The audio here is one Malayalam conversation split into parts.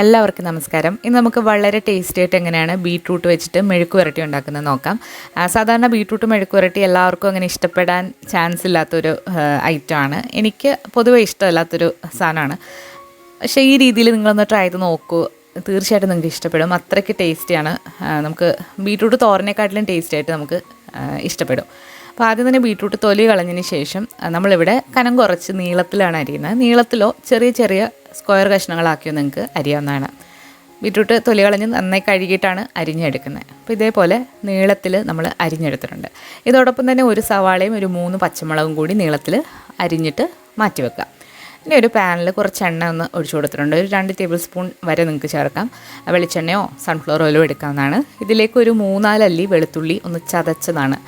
എല്ലാവർക്കും നമസ്കാരം. ഇന്ന് നമുക്ക് വളരെ ടേസ്റ്റി ആയിട്ട് എങ്ങനെയാണ് ബീട്രൂട്ട് വെച്ചിട്ട് മെഴുക്ക് പുരട്ടി ഉണ്ടാക്കുന്നത് നോക്കാം. സാധാരണ ബീട്രൂട്ട് മെഴുക്ക് പുരട്ടി എല്ലാവർക്കും അങ്ങനെ ഇഷ്ടപ്പെടാൻ ചാൻസ് ഇല്ലാത്തൊരു ഐറ്റമാണ്. എനിക്ക് പൊതുവേ ഇഷ്ടമില്ലാത്തൊരു സാധനമാണ്. പക്ഷേ ഈ രീതിയിൽ നിങ്ങളൊന്ന് ട്രൈ ചെയ്ത് നോക്കൂ, തീർച്ചയായിട്ടും നിങ്ങൾക്ക് ഇഷ്ടപ്പെടും. അത്രയ്ക്ക് ടേസ്റ്റിയാണ്. നമുക്ക് ബീട്രൂട്ട് തോരനേക്കാട്ടിലും ടേസ്റ്റി ആയിട്ട് നമുക്ക് ഇഷ്ടപ്പെടും. അപ്പോൾ ആദ്യം തന്നെ ബീട്രൂട്ട് തൊലി കളഞ്ഞതിന് ശേഷം നമ്മളിവിടെ കനം കുറച്ച് നീളത്തിലാണ് അരിയുന്നത്. നീളത്തിലോ ചെറിയ ചെറിയ സ്ക്വയർ കഷ്ണങ്ങളാക്കിയോ നിങ്ങൾക്ക് അരിയാവുന്നതാണ്. ബീട്രൂട്ട് തൊലി കളഞ്ഞ് നന്നായി കഴുകിയിട്ടാണ് അരിഞ്ഞെടുക്കുന്നത്. അപ്പോൾ ഇതേപോലെ നീളത്തിൽ നമ്മൾ അരിഞ്ഞെടുത്തിട്ടുണ്ട്. ഇതോടൊപ്പം തന്നെ ഒരു സവാളയും ഒരു 3 പച്ചമുളകും കൂടി നീളത്തിൽ അരിഞ്ഞിട്ട് മാറ്റി വെക്കാം. ഇനി ഒരു പാനിൽ കുറച്ച് എണ്ണ ഒന്ന് ഒഴിച്ചു കൊടുത്തിട്ടുണ്ട്. ഒരു 2 ടേബിൾ സ്പൂൺ വരെ നിങ്ങൾക്ക് ചേർക്കാം. വെളിച്ചെണ്ണയോ സൺഫ്ലവർ ഓയിലോ എടുക്കാവുന്നതാണ്. ഇതിലേക്ക് ഒരു 3-4 അല്ലി വെളുത്തുള്ളി ഒന്ന് ചതച്ചതാണ്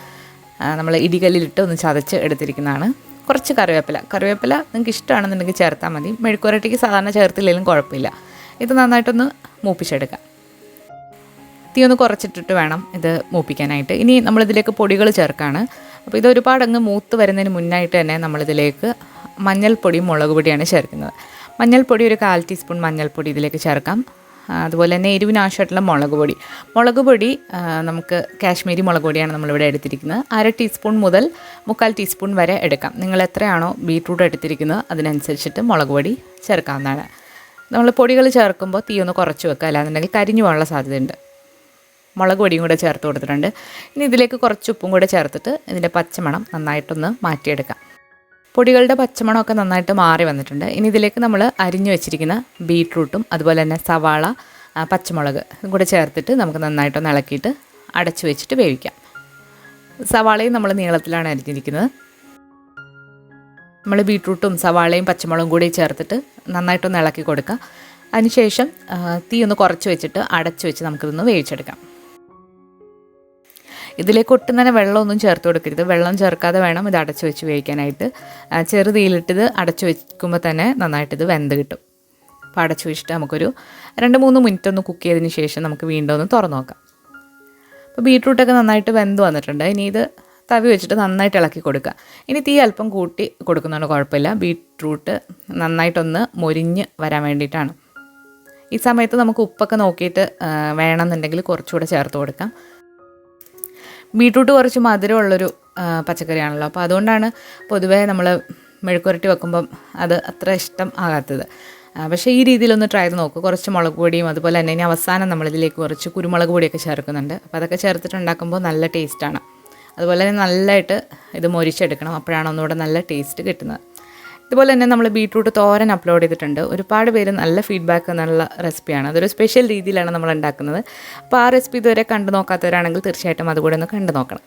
നമ്മൾ ഇടികല്ലിലിട്ട് ഒന്ന് ചതച്ച് എടുത്തിരിക്കുന്നതാണ്. കുറച്ച് കറിവേപ്പില നിങ്ങൾക്ക് ഇഷ്ടമാണെന്നുണ്ടെങ്കിൽ ചേർത്താൽ മതി. മെഴുക്കുവരട്ടിക്ക് സാധാരണ ചേർത്തില്ലെങ്കിലും കുഴപ്പമില്ല. ഇത് നന്നായിട്ടൊന്ന് മൂപ്പിച്ചെടുക്കാം. തീ ഒന്ന് കുറച്ചിട്ടിട്ട് വേണം ഇത് മൂപ്പിക്കാനായിട്ട്. ഇനി നമ്മളിതിലേക്ക് പൊടികൾ ചേർക്കുകയാണ്. അപ്പോൾ ഇത് ഒരുപാട് അങ്ങ് മൂത്ത് വരുന്നതിന് മുന്നായിട്ട് തന്നെ നമ്മളിതിലേക്ക് മഞ്ഞൾപ്പൊടിയും മുളക് പൊടിയാണ് ചേർക്കുന്നത്. മഞ്ഞൾപ്പൊടി ഒരു 1/4 ടീസ്പൂൺ മഞ്ഞൾപ്പൊടി ഇതിലേക്ക് ചേർക്കാം. അതുപോലെ തന്നെ എരിവിന് ആവശ്യമായിട്ടുള്ള മുളക് പൊടി നമുക്ക് കാശ്മീരി മുളക് പൊടിയാണ് നമ്മളിവിടെ എടുത്തിരിക്കുന്നത്. 1/2 ടീസ്പൂൺ മുതൽ 3/4 ടീസ്പൂൺ വരെ എടുക്കാം. നിങ്ങൾ എത്രയാണോ ബീട്രൂട്ട് എടുത്തിരിക്കുന്നത് അതിനനുസരിച്ചിട്ട് മുളക് പൊടി ചേർക്കാവുന്നതാണ്. നമ്മൾ പൊടികൾ ചേർക്കുമ്പോൾ തീ ഒന്ന് കുറച്ച് വെക്കുക, അല്ലാന്നുണ്ടെങ്കിൽ കരിഞ്ഞു പോകാനുള്ള സാധ്യതയുണ്ട്. മുളക് പൊടിയും കൂടെ ചേർത്ത് കൊടുത്തിട്ടുണ്ട്. ഇനി ഇതിലേക്ക് കുറച്ച് ഉപ്പും കൂടെ ചേർത്തിട്ട് ഇതിൻ്റെ പച്ചമണം നന്നായിട്ടൊന്ന് മാറ്റിയെടുക്കാം. പൊടികളുടെ പച്ചമണമൊക്കെ നന്നായിട്ട് മാറി വന്നിട്ടുണ്ട്. ഇനി ഇതിലേക്ക് നമ്മൾ അരിഞ്ഞു വെച്ചിരിക്കുന്ന ബീട്രൂട്ടും അതുപോലെ തന്നെ സവാള, പച്ചമുളക് ഇതും കൂടെ ചേർത്തിട്ട് നമുക്ക് നന്നായിട്ടൊന്ന് ഇളക്കിയിട്ട് അടച്ചു വെച്ചിട്ട് വേവിക്കാം. സവാളയും നമ്മൾ നീളത്തിലാണ് അരിഞ്ഞിരിക്കുന്നത്. നമ്മൾ ബീട്രൂട്ടും സവാളയും പച്ചമുളകും കൂടി ചേർത്തിട്ട് നന്നായിട്ടൊന്ന് ഇളക്കി കൊടുക്കുക. അതിനുശേഷം തീ ഒന്ന് കുറച്ച് വെച്ചിട്ട് അടച്ചു വെച്ച് നമുക്കിതൊന്ന് വേവിച്ചെടുക്കാം. ഇതിലേക്ക് ഒട്ടും തന്നെ വെള്ളമൊന്നും ചേർത്ത് കൊടുക്കരുത്. വെള്ളം ചേർക്കാതെ വേണം ഇത് അടച്ചു വെച്ച് വേവിക്കാനായിട്ട്. ചെറുതീയിലിട്ടിത് അടച്ചു വെക്കുമ്പോൾ തന്നെ നന്നായിട്ടിത് വെന്ത് കിട്ടും. അപ്പോൾ അടച്ചു വെച്ചിട്ട് നമുക്കൊരു 2-3 മിനിറ്റ് ഒന്ന് കുക്ക് ചെയ്തതിന് ശേഷം നമുക്ക് വീണ്ടും ഒന്ന് തുറന്ന് നോക്കാം. അപ്പോൾ ബീട്രൂട്ടൊക്കെ നന്നായിട്ട് വെന്ത് വന്നിട്ടുണ്ട്. ഇനി ഇത് തവി വെച്ചിട്ട് നന്നായിട്ട് ഇളക്കി കൊടുക്കുക. ഇനി തീ അല്പം കൂട്ടി കൊടുക്കുന്നതുകൊണ്ട് കുഴപ്പമില്ല. ബീട്രൂട്ട് നന്നായിട്ടൊന്ന് മൊരിഞ്ഞ് വരാൻ വേണ്ടിയിട്ടാണ്. ഈ സമയത്ത് നമുക്ക് ഉപ്പൊക്കെ നോക്കിയിട്ട് വേണമെന്നുണ്ടെങ്കിൽ കുറച്ചുകൂടെ ചേർത്ത് കൊടുക്കാം. ബീട്രൂട്ട് കുറച്ച് മധുരമുള്ളൊരു പച്ചക്കറിയാണല്ലോ, അപ്പോൾ അതുകൊണ്ടാണ് പൊതുവേ നമ്മൾ മെഴുക്കുവരട്ടി വെക്കുമ്പം അത് അത്ര ഇഷ്ടം ആകാത്തത്. പക്ഷേ ഈ രീതിയിലൊന്ന് ട്രൈ ചെയ്ത് നോക്കുക. കുറച്ച് മുളക് പൊടിയും അതുപോലെ തന്നെ ഇനി അവസാനം നമ്മളിതിലേക്ക് കുറച്ച് കുരുമുളക് പൊടിയൊക്കെ ചേർക്കുന്നുണ്ട്. അപ്പോൾ അതൊക്കെ ചേർത്തിട്ടുണ്ടാക്കുമ്പോൾ നല്ല ടേസ്റ്റാണ്. അതുപോലെ തന്നെ നല്ലതായിട്ട് ഇത് മൊരിച്ചെടുക്കണം, അപ്പോഴാണ് ഒന്നുകൂടെ നല്ല ടേസ്റ്റ് കിട്ടുന്നത്. ഇതുപോലെ തന്നെ നമ്മൾ ബീട്രൂട്ട് തോരൻ അപ്ലോഡ് ചെയ്തിട്ടുണ്ട്. ഒരുപാട് പേര് നല്ല ഫീഡ്ബാക്ക് എന്നുള്ള റെസിപ്പിയാണ്. അതൊരു സ്പെഷ്യൽ രീതിയിലാണ് നമ്മൾ ഉണ്ടാക്കുന്നത്. അപ്പോൾ ആ റെസിപ്പി ഇതുവരെ കണ്ടു നോക്കാത്തവരാണെങ്കിൽ തീർച്ചയായിട്ടും അതുകൂടെ ഒന്ന് കണ്ടു നോക്കണം.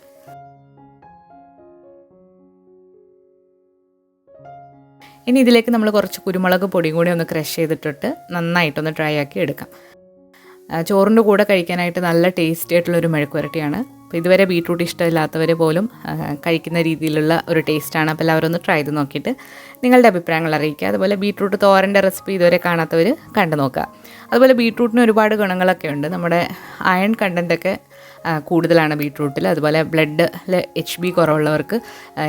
ഇനി ഇതിലേക്ക് നമ്മൾ കുറച്ച് കുരുമുളക് പൊടിയും കൂടി ഒന്ന് ക്രഷ് ചെയ്തിട്ടിട്ട് നന്നായിട്ടൊന്ന് ഡ്രൈ ആക്കി എടുക്കാം. ചോറിൻ്റെ കൂടെ കഴിക്കാനായിട്ട് നല്ല ടേസ്റ്റി ആയിട്ടുള്ളൊരു മെഴുക്ക് പുരട്ടിയാണ്. അപ്പോൾ ഇതുവരെ ബീട്രൂട്ട് ഇഷ്ടമില്ലാത്തവർ പോലും കഴിക്കുന്ന രീതിയിലുള്ള ഒരു ടേസ്റ്റാണ്. അപ്പോൾ എല്ലാവരും ഒന്ന് ട്രൈ ചെയ്ത് നോക്കിയിട്ട് നിങ്ങളുടെ അഭിപ്രായങ്ങൾ അറിയിക്കുക. അതുപോലെ ബീട്രൂട്ട് തോരൻ്റെ റെസിപ്പി ഇതുവരെ കാണാത്തവർ കണ്ടു നോക്കുക. അതുപോലെ ബീട്രൂട്ടിന് ഒരുപാട് ഗുണങ്ങളൊക്കെ ഉണ്ട്. നമ്മുടെ അയൺ കണ്ടൻറ്റൊക്കെ കൂടുതലാണ് ബീട്രൂട്ടിൽ. അതുപോലെ ബ്ലഡിൽ HB കുറവുള്ളവർക്ക്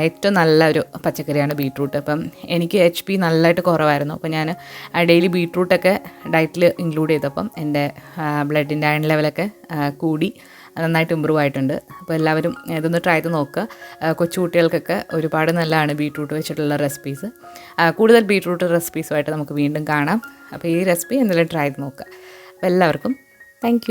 ഏറ്റവും നല്ലൊരു പച്ചക്കറിയാണ് ബീട്രൂട്ട്. അപ്പം എനിക്ക് HB നല്ലതായിട്ട് കുറവായിരുന്നു. അപ്പോൾ ഞാൻ ഡെയിലി ബീട്രൂട്ടൊക്കെ ഡയറ്റിൽ ഇൻക്ലൂഡ് ചെയ്തപ്പം എൻ്റെ ബ്ലഡിൻ്റെ അയൺ ലെവലൊക്കെ കൂടി നന്നായിട്ട് ഇമ്പ്രൂവ് ആയിട്ടുണ്ട്. അപ്പോൾ എല്ലാവരും ഇതൊന്ന് ട്രൈ ചെയ്ത് നോക്കുക. കൊച്ചുകുട്ടികൾക്കൊക്കെ ഒരുപാട് നല്ലതാണ് ബീട്രൂട്ട് വെച്ചിട്ടുള്ള റെസിപ്പീസ്. കൂടുതൽ ബീട്രൂട്ട് റെസിപ്പീസുമായിട്ട് നമുക്ക് വീണ്ടും കാണാം. അപ്പോൾ ഈ റെസിപ്പി എന്തെങ്കിലും ട്രൈ ചെയ്ത് നോക്കുക. അപ്പോൾ എല്ലാവർക്കും താങ്ക്